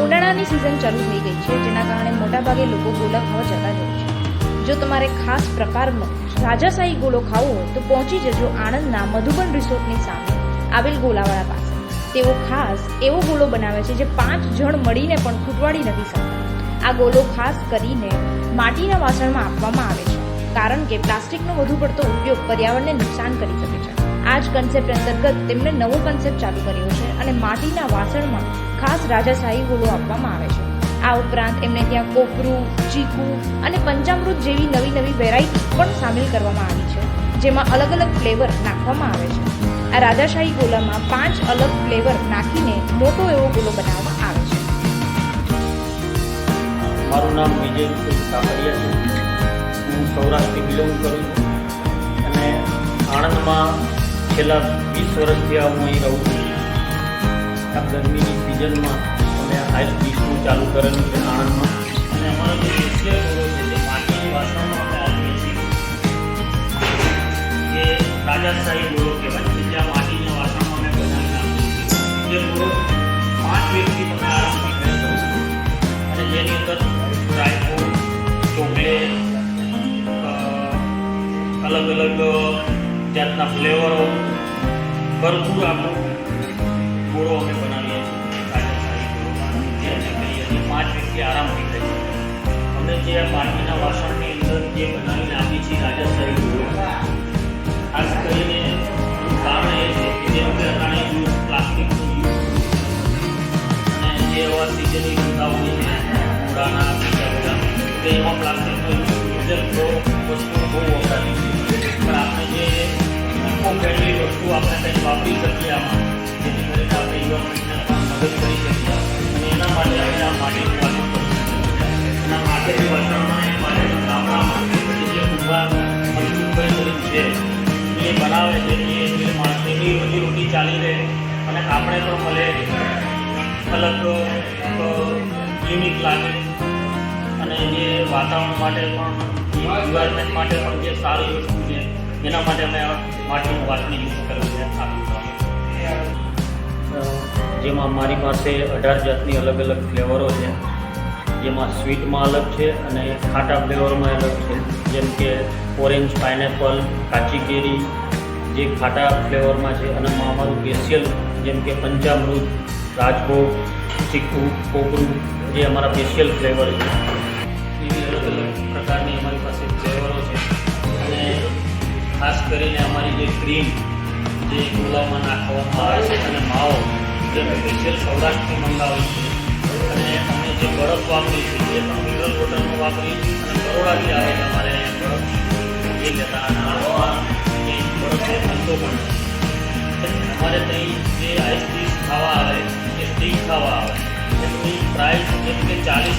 ઉનાળાની સિઝન ચાલુ થઈ ગઈ છે, જેના કારણે મોટાભાગે લોકો ગોલા ખાવા જતા જ હોય છે. જો તમારે ખાસ પ્રકારનો રાજાશાહી ગોલો ખાવો હોય તો પહોંચી જજો આણંદના મધુબન રિસોર્ટની સામે આવેલ ગોલાવાળા પાસે. તેઓ ખાસ એવો ગોલો બનાવે છે જે 5 જણ મળીને પણ ખૂટવાડી નથી શકતા. આ ગોલો ખાસ કરીને માટીના વાસણમાં આપવામાં આવે છે, કારણ કે પ્લાસ્ટિકનો વધુ પડતો ઉપયોગ પર્યાવરણને નુકસાન કરી શકે છે. આ જ કન્સેપ્ટ અંતર્ગત તેમણે નવો કન્સેપ્ટ ચાલુ કર્યો છે અને માટીના વાસણમાં ખાસ રાજાશાહી ગોલો આપવામાં આવે છે. આ ઉપરાંત એમને ત્યાં કોપરું, ચીકુ અને પંચામૃત જેવી નવી વેરાયટી પણ સામેલ કરવામાં આવી છે, જેમાં અલગ અલગ ફ્લેવર નાખવામાં આવે છે. આ રાજાશાહી ગોલામાં 5 અલગ ફ્લેવર નાખીને મોટો એવો ગોલો બનાવવામાં આવે છે. મારું નામ વિજય કાપડિયા છે. હું સૌરાષ્ટ્રથી બિલોંગ કરું છું અને આણંદમાં છેલ્લા 20 વર્ષથી હું અહીં રહું છું. આ ગરમીની સિઝનમાં અમે આઈસ ડીશનું ચાલુ કરેલું છે આણંદમાં, અને અમારો જે એશિયા ગોળો છે તે માટીની વાસણમાં અમે આપીએ છીએ. એ રાજાશાહી ગોળો કહેવાય છે, જ્યાં માટીના વાસણમાં અમે બનાવી નાખીએ છીએ. જે ગોળો 5 વ્યક્તિ તમે આરામથી ખાઈ શકો છો, અને જેની અંદર ડ્રાયફ્રૂટ, ચોકલેટ, અલગ અલગ જાતના ફ્લેવરો ભરપૂર આખો ગોળો અમે બનાવીએ છીએ. રાજાશાહી ગોળો જે અમે કહીએ છીએ 5 વ્યક્તિ આરામથી ખાઈ શકે. અમે જે આ માટીના વાસણની અંદર જે બનાવીને આપીએ છીએ રાજાશાહી ગોળો, ખાસ કરીને કારણ એ છે કે જેમ કે અટાણે યુઝ પ્લાસ્ટિકનું યુઝ, અને જે એવા સિઝનની ધંધા હોય છે ઘોડાના બીજા બધા, તો એમાં પ્લાસ્ટિકનો યુઝ વસ્તુઓ બહુ વપરાતી છે. પણ આપણે જે ઇકો ફ્રેન્ડલી વસ્તુ આપણે કંઈ વાપરી શકીએ આમાં, જેથી કરીને આપણે ઇન્વાયરમેન્ટને પણ મદદ કરી શકીએ, અને એના માટે આપણે આ માટીનું વાસણ કરીએ. એના માટીની વાસણમાં એ માટેના ગામડામાં જે ઊભા મજબૂતભાઈ છે એ બનાવે છે, એ માટીની બધી રોટી ચાલી રહે અને આપણે પણ મળે, અલગ યુનિક લાગે, અને જે વાતાવરણ માટે પણ એન્વાયરમેન્ટ માટે પણ જે સારી વસ્તુ છે એના માટે અમે માટીનું વાસણ યુઝ કરેલું છે. જેમાં મારી પાસે 18 જાતની અલગ અલગ ફ્લેવરો છે, જેમાં સ્વીટમાં અલગ છે અને ખાટા ફ્લેવરમાં અલગ છે. જેમ કે ઓરેન્જ, પાઇનેપલ, કાચી કેરી જે ખાટા ફ્લેવરમાં છે, અને અમારું સ્પેશિયલ જેમ કે પંચામૃત, રાજભોગ, ચીકુ, કોપરું જે અમારા સ્પેશિયલ ફ્લેવર છે. એવી અલગ અલગ પ્રકારની અમારી પાસે ફ્લેવરો છે. અને ખાસ કરીને અમારી જે ક્રીમ જે ગોલામાં નાખવામાં આવે છે અને માવો જે સ્પેશિયલ સૌરાષ્ટ્રથી મંગાવી છે, અને અમે જે બરફ વાપરીએ છીએ એ પણ મિનરલ વોટરનો વાપરીએ છીએ, અને બરોડાથી આવે છે અમારે બરફ એ લેતા, અને આણંદમાં એ બરફ બનતો પણ નથી. અમારે ત્યાં જે આઈસ ડીશ ખાવા આવે, જે સ્ટીક ખાવા આવે, એમની પ્રાઇસ જેમ કે 40